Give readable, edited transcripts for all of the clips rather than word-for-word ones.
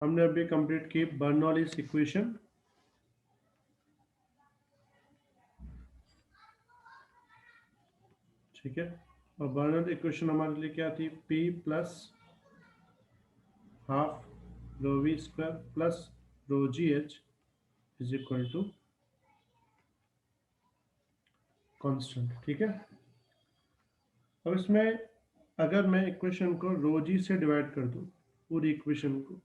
हमने अभी कंप्लीट की बर्नौलीज इक्वेशन। ठीक है, और बर्नौली इक्वेशन हमारे लिए क्या थी? P plus half rho v square plus rho g h is equal to constant. ठीक है, अब इसमें अगर मैं इक्वेशन को रो जी से डिवाइड कर दूं, पूरी इक्वेशन को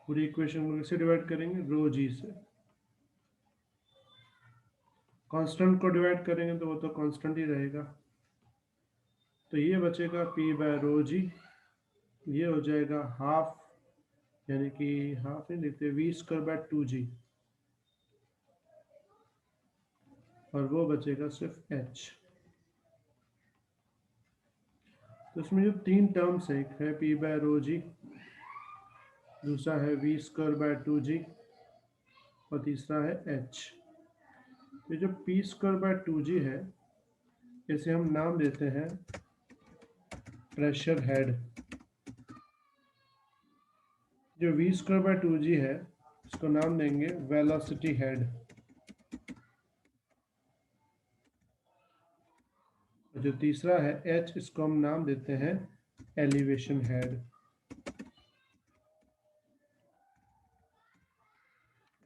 कैसे डिवाइड करेंगे? रो जी से। कांस्टेंट को डिवाइड करेंगे तो वो तो कांस्टेंट ही रहेगा, तो ये बचेगा P बाय रो जी, ये हो जाएगा हाफ, यानी कि हाफ नहीं लिखते, वी स्क्वायर बाय 2g, और वो बचेगा सिर्फ h। तो इसमें जो तीन टर्म्स है, एक है P बाय रो जी, दूसरा है वी स्क्वायर बाय 2g, और तीसरा है h। ये जो P स्क्वायर बाय 2g है, इसे हम नाम देते हैं प्रेशर हेड। जो वी स्क्वायर बाय 2g है, इसको नाम देंगे वेलोसिटी हेड। और जो तीसरा है h, इसको हम नाम देते हैं एलिवेशन हेड।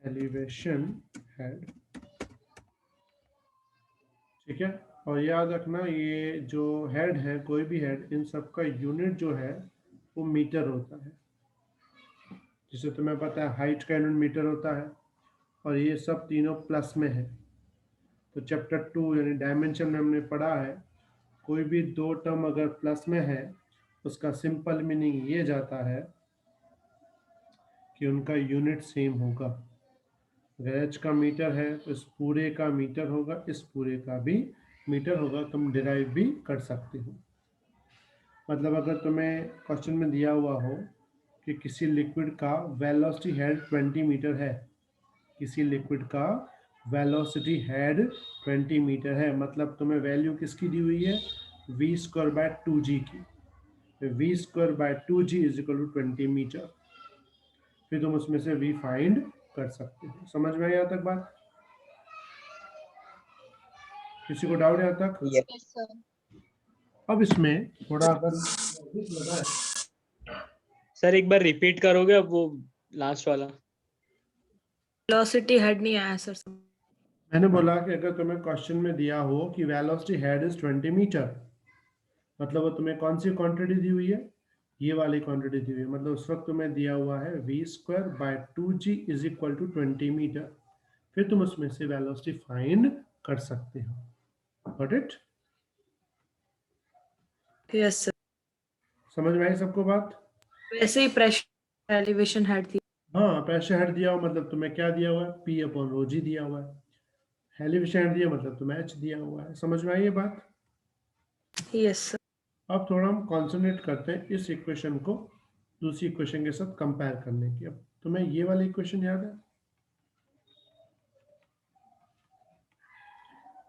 Elevation head. ठीक है, और याद रखना ये जो हेड है, कोई भी हेड, इन सब का यूनिट जो है वो मीटर होता है। जिसे तुम्हें पता है हाइट का यूनिट मीटर होता है, और ये सब तीनों प्लस में है। तो चैप्टर 2 यानी डायमेंशन में हमने पढ़ा है, कोई भी दो टर्म अगर प्लस में है, उसका सिंपल मीनिंग ये जाता है कि उनका यूनिट सेम होगा। अगर एच का मीटर है तो इस पूरे का मीटर होगा, इस पूरे का भी मीटर होगा। तुम डिराइव भी कर सकते हो। मतलब अगर तुम्हें क्वेश्चन में दिया हुआ हो कि किसी लिक्विड का वेलोसिटी हेड 20 मीटर है, किसी लिक्विड का वेलोसिटी हेड 20 मीटर है, मतलब तुम्हें वैल्यू किसकी दी हुई है? वी स्क्वायर बाय 2g की। V square by 2g is equal to 20 metre. फिर तुम उसमें से v फाइंड कर सकते हो। समझ में आई यहाँ तक बात? किसी को डाउट यहाँ तक? Yes, sir. अब इसमें थोड़ा अगर लगा है, सर एक बार रिपीट करोगे अब वो लास्ट वाला? वेलोसिटी हेड नहीं आया सर। मैंने बोला कि अगर तुम्हें क्वेश्चन में दिया हो कि वेलोसिटी हेड इज 20 मीटर, मतलब वो तुम्हें कौन सी क्वांटिटी दी हुई है? ये वाली क्वांटिटी दी हुई है। मतलब उस वक्त तुम्हें दिया हुआ है V square by 2g is equal to 20 metre. फिर तुम उसमें से वेलोसिटी फाइंड कर सकते हो। Got it? Yes sir. समझ में आई सबको बात? वैसे ही प्रेशर एलिवेशन हेड थी। हाँ, प्रेशर हेड दिया हुआ मतलब तुम्हें क्या दिया हुआ है? P अपॉन रो जी दिया हुआ है। एलिवेशन हेड दिया मतलब तुम्हें h दिया हुआ है। समझ में आई ये बात? Yes sir. अब थोड़ा हम कॉन्सेंट्रेट करते हैं इस इक्वेशन को दूसरी इक्वेशन के साथ कंपेयर करने की। अब तुम्हें ये वाली इक्वेशन याद है?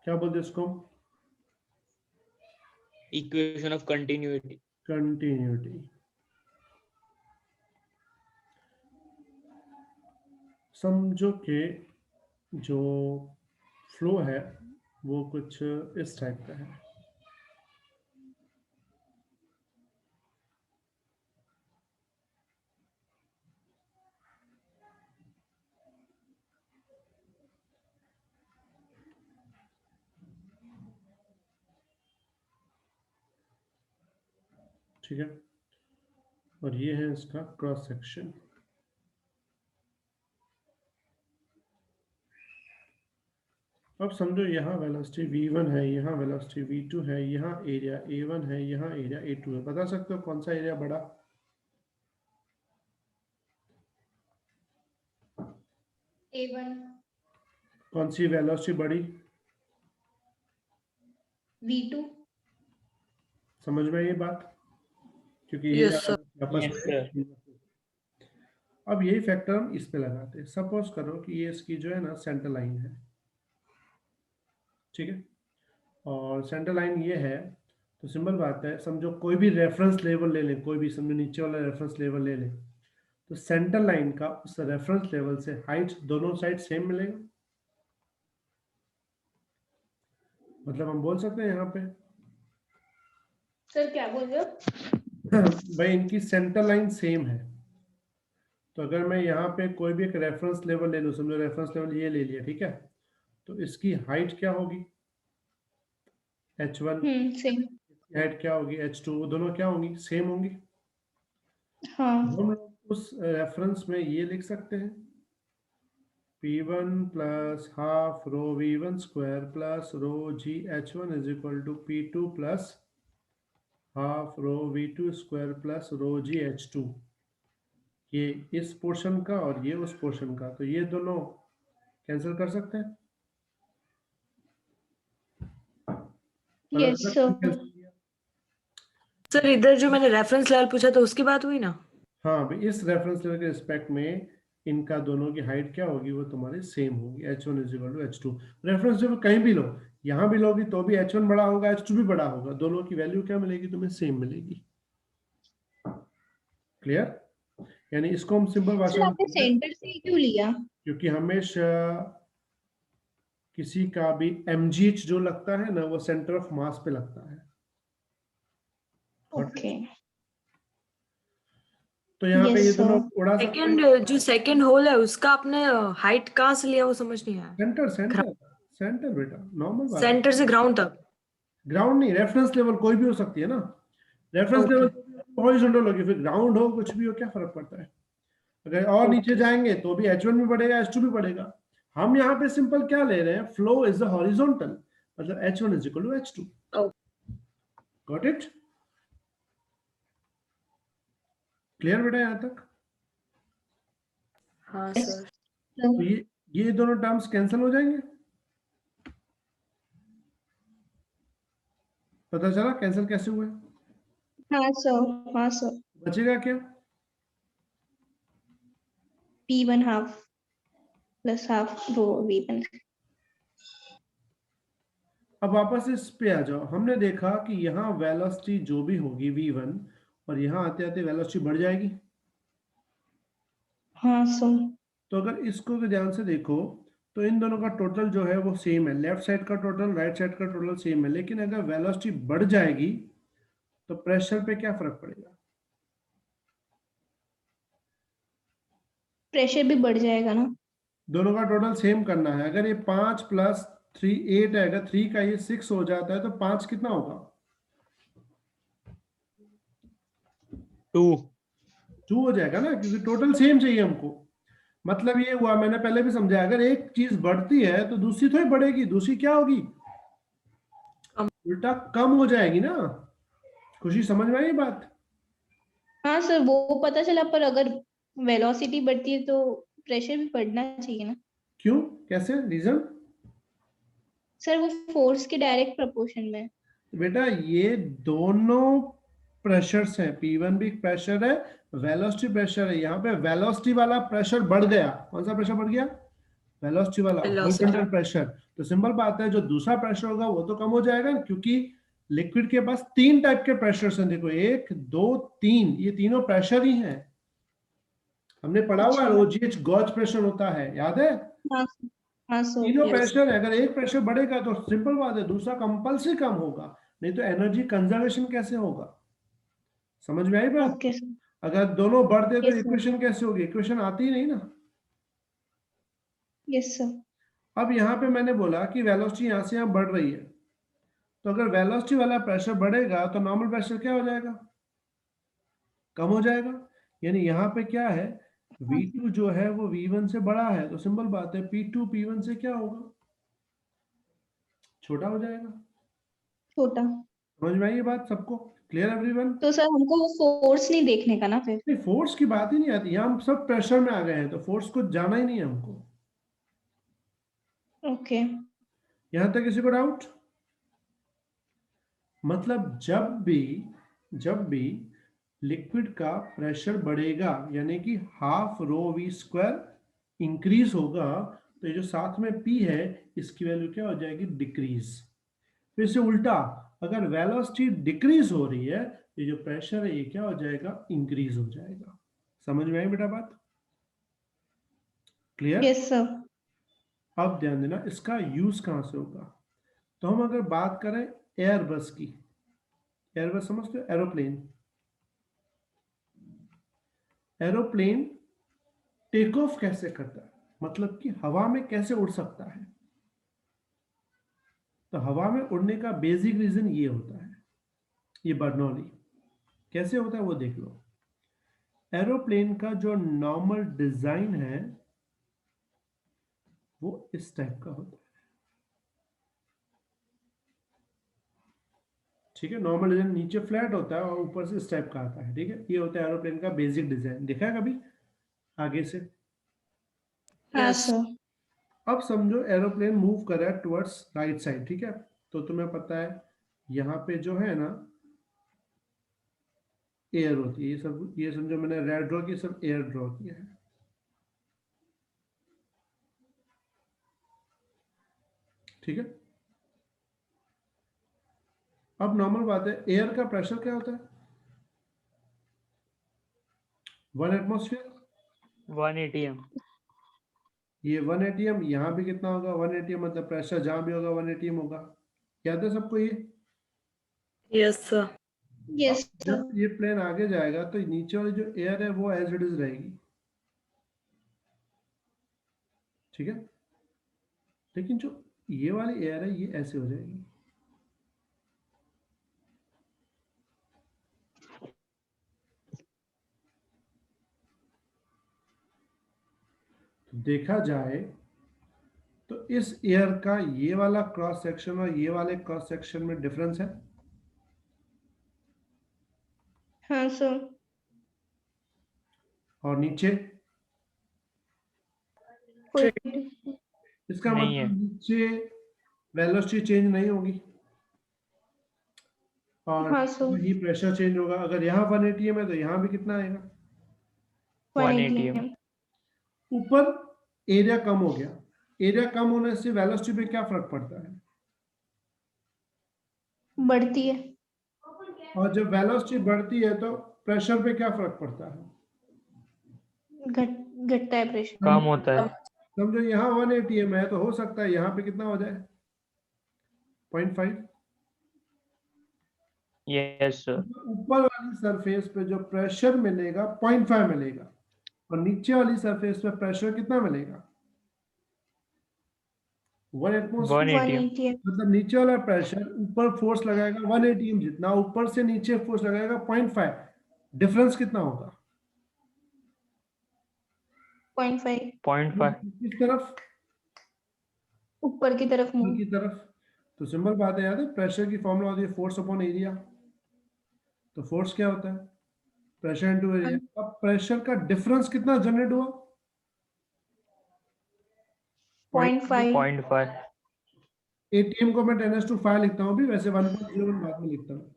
क्या बोलते इसको? Equation of continuity. कंटिन्यूटी। समझो कि जो फ्लो है वो कुछ इस टाइप का है। ठीक है, और ये है इसका क्रॉस सेक्शन। अब समझो यहाँ वेलोसिटी v1 है, यहाँ वेलोसिटी v2 है, यहाँ एरिया a1 है, यहाँ एरिया a2 है। बता सकते हो कौन सा एरिया बड़ा? A1, कौन सी वेलोसिटी बड़ी? V2. समझ में ये बात? क्योंकि ये यस सर। आपस Yes, sir. में। अब यही फैक्टर हम इस पे लगाते हैं। सपोज करो कि ये इसकी जो है ना सेंटर लाइन है। ठीक है, और सेंटर लाइन ये है, तो सिंपल बात है, समझो कोई भी रेफरेंस लेवल ले लें, कोई भी समझो नीचे वाला रेफरेंस लेवल ले लें, तो सेंटर लाइन का उस रेफरेंस लेवल से हाइट दोनों साइड सेम मिलेगा। मतलब हम बोल सकते हैं यहाँ पे सर क्या बोल रहे हो? भाई इनकी सेंटर लाइन सेम है, तो अगर मैं यहाँ पे कोई भी एक रेफरेंस लेवल ले लूँ, समझो रेफरेंस लेवल ये ले लिया, ठीक है, तो इसकी हाइट क्या होगी h1, सेम। हाइट क्या होगी h2, वो दोनों क्या होंगी, सेम होंगी। हाँ हम लोग उस रेफरेंस में ये लिख सकते हैं P1 plus half rho V1 square plus rho GH1 is equal to P2 plus half rho V2 square plus rho GH2। ये इस पोर्शन का और ये उस पोर्शन का, तो ये दोनों कैंसिल कर सकते हैं। Yes sir. सर इधर जो मैंने रेफरेंस लेवल पूछा था उसकी बात हुई ना? हाँ भाई, इस रेफरेंस लेवल के रिस्पेक्ट में इनका दोनों की हाइट क्या होगी, वो तुम्हारी सेम होगी, h1 is equal to h2। Reference level कहीं भी लो, यहाँ भी लोगी तो भी h1 बड़ा होगा, h2 भी बड़ा होगा, दोनों की वैल्यू क्या मिलेगी तुम्हें, सेम मिलेगी। क्लियर? यानी इसको हम सिंपल भाषा सर में आपने सेंटर से क्यों लिया? क्योंकि हमेशा किसी का भी mgh जो लगता है ना, वो सेंटर ऑफ मास पे लगता है। ओके। तो यहाँ पे Yes, ये दोनों sir. उड़ा सकते हैं। सेकंड जो सेकंड होल है उसका आपने हाइट कहाँ से लिया वो समझ नहीं आया। सेंटर सेंटर सेंटर बेटा, नॉर्मल बात है। सेंटर से ग्राउंड तक? ग्राउंड नहीं, रेफरेंस लेवल कोई भी हो सकती है ना, रेफरेंस Okay. लेवल हॉरिजॉन्टल होगी, फिर ग्राउंड हो कुछ भी हो, क्या फर्क पड़ता है। अगर और नीचे जाएंगे तो भी h1 भी बढ़ेगा, h2 भी बढ़ेगा। हम यहाँ पे सिंपल क्या ले रहे हैं, फ्लो इज द हॉरिजॉन्टल, मतलब h1 is equal to h2। Got it? Clear बेटा यहाँ तक? हाँ Yes. सर। तो ये दोनों टर्म्स कैंसिल हो जाएंगे, पता चला कैंसिल कैसे हुए। हाँ सर, हाँ सर। बचेगा क्या, P1 half plus half रो V1। अब वापस इस पे आ जाओ। हमने देखा कि यहाँ वेलोसिटी जो भी होगी v1, और यहाँ आते आते वेलोसिटी बढ़ जाएगी। हाँ सर। तो अगर इसको भी ध्यान से देखो तो इन दोनों का टोटल जो है वो सेम है, लेफ्ट साइड का टोटल राइट साइड का टोटल सेम है, लेकिन अगर वेलोसिटी बढ़ जाएगी तो प्रेशर पे क्या फर्क पड़ेगा, प्रेशर भी बढ़ जाएगा ना? दोनों का टोटल सेम करना है। अगर ये 5 प्लस 3 8 है, अगर 3 का ये 6 हो जाता है तो 5 कितना होगा, 2 हो जाएगा ना, क्योंकि टोटल सेम चाहिए हमको। मतलब ये हुआ, मैंने पहले भी समझाया, अगर एक चीज बढ़ती है तो दूसरी थोड़ी बढ़ेगी, दूसरी क्या होगी, उल्टा कम हो जाएगी ना। खुशी समझ में आई बात? हाँ सर, वो पता चला, पर अगर वेलोसिटी बढ़ती है तो प्रेशर भी बढ़ना चाहिए ना? क्यों, कैसे, रीजन? सर वो फोर्स के डायरेक्ट प्रपोर्शन में। बेटा ये दोनों प्रेशर्स हैं, P1 भी प्रेशर है, वेलोसिटी प्रेशर है। यहाँ पे वेलोसिटी वाला प्रेशर बढ़ गया, कौन सा प्रेशर बढ़ गया, वेलोसिटी वाला, Velocity. Horizontal pressure. तो सिंपल बात है, जो दूसरा प्रेशर होगा वो तो कम हो जाएगा, क्योंकि लिक्विड के पास 3 टाइप के प्रेशर हैं, देखो 1 2 3, ये तीनों प्रेशर ही हैं। हमने पढ़ा हुआ है, OGH गॉज प्रेशर होता है, याद है? हाँ हाँ सर। तीनों Yes. प्रेशर है, अगर एक प्रेशर बढ़ेगा तो सिंपल बात है दूसरा कंपल्सरी कम होगा, नहीं तो एनर्जी कंजर्वेशन कैसे होगा। समझ में आई बात? Okay sir. अगर दोनों बढ़ते तो Yes, sir. इक्वेशन कैसे होगी, इक्वेशन आती ही नहीं ना। Yes sir. अब यहाँ पे मैंने बोला कि वेलोसिटी यहाँ से यहाँ बढ़ रही है, तो अगर वेलोसिटी वाला प्रेशर बढ़ेगा तो नॉर्मल प्रेशर क्या हो जाएगा, कम हो जाएगा। यानी यहाँ पे क्या है, V2 जो है वो V1 से बड़ा है, तो सिंपल बात है P2 P1 से क्या होगा, छोटा हो जाएगा। छोटा। समझ में आई ये बात सबको? Clear everyone? तो सर हमको वो फोर्स नहीं देखने का ना फिर? नहीं, फोर्स की बात ही नहीं आती, यहाँ हम सब प्रेशर में आ गए हैं, तो फोर्स को जाना ही नहीं है हमको। ओके। यहाँ तक किसी को डाउट? मतलब जब भी लिक्विड का प्रेशर बढ़ेगा, यानी कि half rho V square increase होगा, तो ये जो साथ में P है इसकी वैल्यू क्या हो जाएगी, डिक्रीज। फिर से उल्टा, अगर वेलोसिटी डिक्रीज हो रही है, ये जो प्रेशर है ये क्या हो जाएगा, इंक्रीज हो जाएगा। समझ में आई बेटा बात? क्लियर? Yes sir. अब ध्यान देना इसका यूज कहां से होगा। तो हम अगर बात करें एयरबस की, एयरबस समझते हो, एरोप्लेन। एरोप्लेन टेक ऑफ कैसे करता है, मतलब कि हवा में कैसे उड़ सकता है। तो हवा में उड़ने का बेसिक रीजन ये होता है, ये बर्नौली कैसे होता है वो देख लो। एरोप्लेन का जो नॉर्मल डिजाइन है वो इस टाइप का होता है, ठीक है। नॉर्मल डिजाइन नीचे फ्लैट होता है और ऊपर से इस टाइप का आता है, ठीक है। ये होता है एरोप्लेन का बेसिक डिजाइन। देखा है कभी आगे से? हाँ Yes. सर। अब समझो एरोप्लेन मूव कर रहा है टुवर्ड्स राइट साइड, ठीक है। तो तुम्हें पता है यहाँ पे जो है ना एयर होती है, ये सब, ये समझो मैंने रेड ड्रॉ किया, सब एयर ड्रॉ किया है, ठीक है। अब नॉर्मल बात है, एयर का प्रेशर क्या होता है, 1 एटमॉस्फेयर। 1 atm। ये 1 atm, यहाँ भी कितना होगा 1 atm, मतलब प्रेशर जहां भी होगा 1 atm होगा। याद है सबको ये? Yes, sir. Yes sir. जब ये प्लेन आगे जाएगा तो नीचे वाली जो एयर है वो एज इट इज रहेगी, ठीक है। लेकिन जो ये वाली एयर है ये ऐसे हो जाएगी, तो देखा जाए तो इस एयर का ये वाला क्रॉस सेक्शन और ये वाले क्रॉस सेक्शन में डिफरेंस है। हाँ सर। और नीचे कोई इसका नहीं मतलब है। नीचे वेलोसिटी चेंज नहीं होगी और हाँ सर। वही प्रेशर चेंज होगा। अगर यहाँ 1 atm है तो यहाँ भी कितना आएगा, 1 1 atm। atm। ऊपर एरिया कम हो गया। एरिया कम होने से वेलोसिटी पे क्या फर्क पड़ता है, बढ़ती है। और जब वेलोसिटी बढ़ती है तो प्रेशर पे क्या फर्क पड़ता है, घटता है प्रेशर। कम होता है। समझो यहाँ 1 atm है तो हो सकता है यहाँ पे कितना हो जाए, 0.5। Yes sir. ऊपर वाली सरफेस पे जो प्रेशर मिलेगा 0.5 मिलेगा, और नीचे वाली सरफेस पे प्रेशर कितना मिलेगा, 1 एटमॉस्फेयर। 1 1 atm। atm। मतलब नीचे वाला प्रेशर ऊपर फोर्स लगाएगा 1 atm जितना, ऊपर से नीचे फोर्स लगाएगा 0.5, डिफरेंस कितना होगा, 0.5 0.5। किस तरफ, ऊपर की तरफ ऊपर मूव। की तरफ। तो सिंपल बात है, याद है प्रेशर की फॉर्मूला होती है फोर्स अपॉन एरिया। तो फोर्स क्या होता है, प्रेशर इनटू एरिया। अब प्रेशर का डिफरेंस कितना जनरेट हुआ, 0.5। 0.5। एटीएम को मैं 10⁵ लिखता हूँ भी, वैसे 1.01 बाद में लिखता हूँ।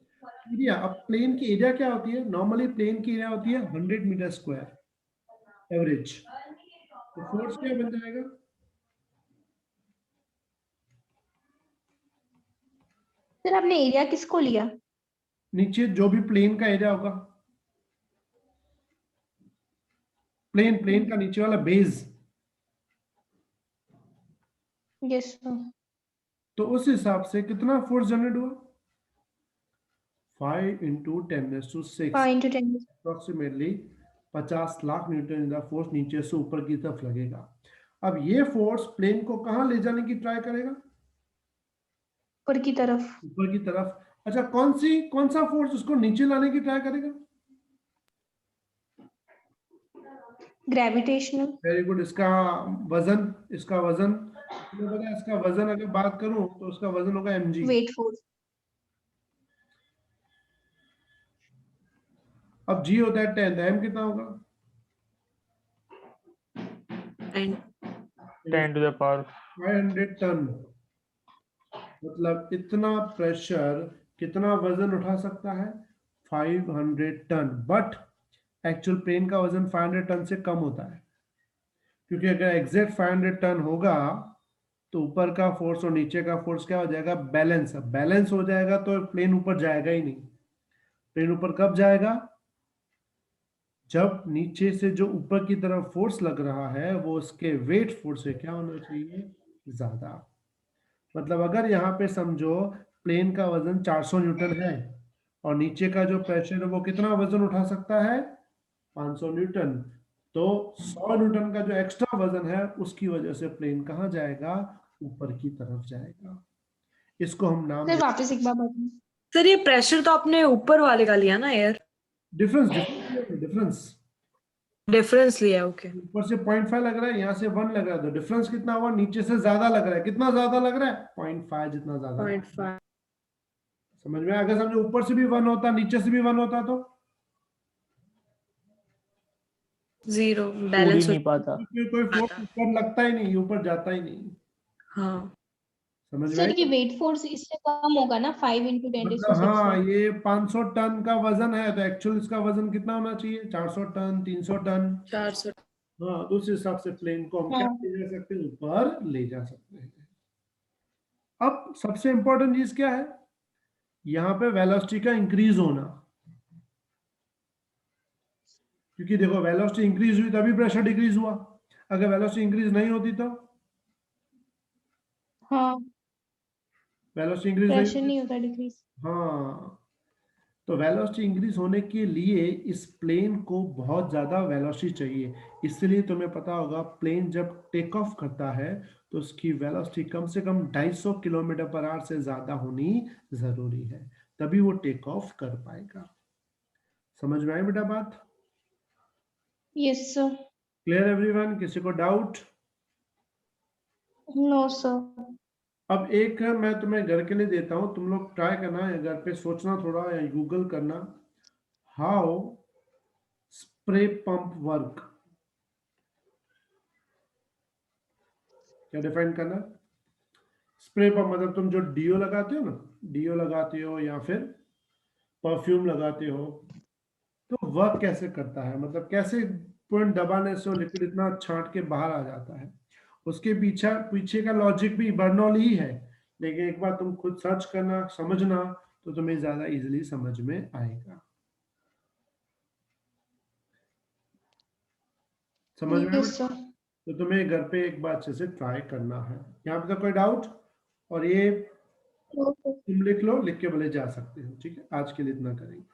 एरिया, अब प्लेन की एरिया क्या होती है, नॉर्मली प्लेन की एरिया होती है 100 मीटर स्क्वायर एवरेज। तो फोर्स क्या बन जाएगा, सर आपने एरिया किसको लिया? नीचे जो भी प्लेन का एरिया होगा, प्लेन का नीचे वाला बेस, यस सर। तो उस हिसाब से कितना फोर्स जनरेट हुआ, 5 × 10⁶, 5 × 10। अप्रोक्सीमेटली 50 लाख न्यूटन का फोर्स नीचे से ऊपर की तरफ लगेगा। अब ये फोर्स प्लेन को कहां ले जाने की ट्राई करेगा, ऊपर की तरफ। ऊपर की तरफ। अच्छा कौन सा फोर्स उसको नीचे लाने की ट्राई करेगा, ग्रेविटेशनल। Very good. इसका वजन, तुम्हें पता है इसका वजन अगर बात करूं तो उसका वजन होगा mg। Weight force. अब g होता है 10, m कितना होगा, And 10⁻⁵। 500 टन। मतलब इतना प्रेशर कितना वजन उठा सकता है, 500 टन। बट एक्चुअल प्लेन का वजन 500 टन से कम होता है, क्योंकि अगर एग्जैक्ट 500 टन होगा तो ऊपर का फोर्स और नीचे का फोर्स क्या हो जाएगा, बैलेंस। अब बैलेंस हो जाएगा तो प्लेन ऊपर जाएगा ही नहीं। प्लेन ऊपर कब जाएगा, जब नीचे से जो ऊपर की तरफ फोर्स लग रहा है वो उसके वेट फोर्स से क्या होना चाहिए, ज्यादा। मतलब अगर यहाँ पे समझो प्लेन का वजन 400 न्यूटन है और नीचे का जो प्रेशर है वो कितना वजन उठा सकता है, 500 न्यूटन। तो 100 न्यूटन का जो एक्स्ट्रा वजन है उसकी वजह से प्लेन कहाँ जाएगा, ऊपर की तरफ जाएगा। इसको हम नाम सर वापस एक बार बताएं। सर ये प्रेशर तो आपने ऊपर वाले का लिया ना, एयर डिफरेंस डिफरेंस डिफरेंस लिया, ओके। ऊपर से 0.5 लग रहा है, यहाँ से 1 लग रहा है, तो डिफरेंस कितना हुआ, नीचे से ज्यादा लग रहा है। कितना ज्यादा लग रहा है, 0.5 जितना ज्यादा। 0.5 समझ में? अगर समझो ऊपर से भी 1 होता, नीचे से भी 1 होता तो 0 उड़ ही बैलेंस नहीं पाता। फिर कोई फोर्स ऊपर लगता ही नहीं, ऊपर जाता ही नहीं। हाँ समझ में सर आई? ये वेट फोर्स इससे कम होगा ना, 5 × 10⁶ मतलब हाँ, है। ये 500 टन का वजन है तो एक्चुअल इसका वजन कितना होना चाहिए, 400 टन, 300 टन। 400। हाँ, तो उस हिसाब से प्लेन को हम क्या हाँ। ले जा सकते हैं, ऊपर ले जा सकते हैं। अब सबसे इंपॉर्टेंट चीज क्या है, यहाँ पे वेलोसिटी का इंक्रीज होना। क्योंकि देखो वेलोसिटी इंक्रीज हुई तभी प्रेशर डिक्रीज हुआ। अगर वेलोसिटी इंक्रीज नहीं होती तो हाँ, वेलोसिटी इंक्रीज नहीं प्रेशर होती। नहीं होता डिक्रीज। हाँ, तो वेलोसिटी इंक्रीज होने के लिए इस प्लेन को बहुत ज्यादा वेलोसिटी चाहिए। इसलिए तुम्हें पता होगा प्लेन जब टेक ऑफ करता है तो उसकी वेलोसिटी कम से कम 250 किलोमीटर/आवर से ज्यादा होनी जरूरी है, तभी वो टेक ऑफ कर पाएगा। समझ में आई बेटा बात? Yes sir. Clear everyone? किसी को डाउट? No sir. अब एक मैं तुम्हें घर के लिए देता हूं, तुम लोग ट्राई करना, या घर पे सोचना थोड़ा या गूगल करना, हाउ स्प्रे पंप वर्क। क्या डिफाइन करना, स्प्रे पंप मतलब तुम जो डीओ लगाते हो ना, डीओ लगाते हो या फिर परफ्यूम लगाते हो, तो वर्क कैसे करता है, मतलब कैसे पूर्ण दबाने से वो लिक्विड इतना छांट के बाहर आ जाता है। उसके पीछे का लॉजिक भी बर्नौली ही है, लेकिन एक बार तुम खुद सर्च करना, समझना, तो तुम्हें ज्यादा इजीली समझ में आएगा। समझ में? Yes sir. तो तुम्हें घर पे एक बार अच्छे से ट्राई करना है। यहाँ पे तो कोई डाउट? और ये ओके। तुम लिख लो, लिख के भले जा सकते हो, ठीक है? आज के लिए इतना करेंगे।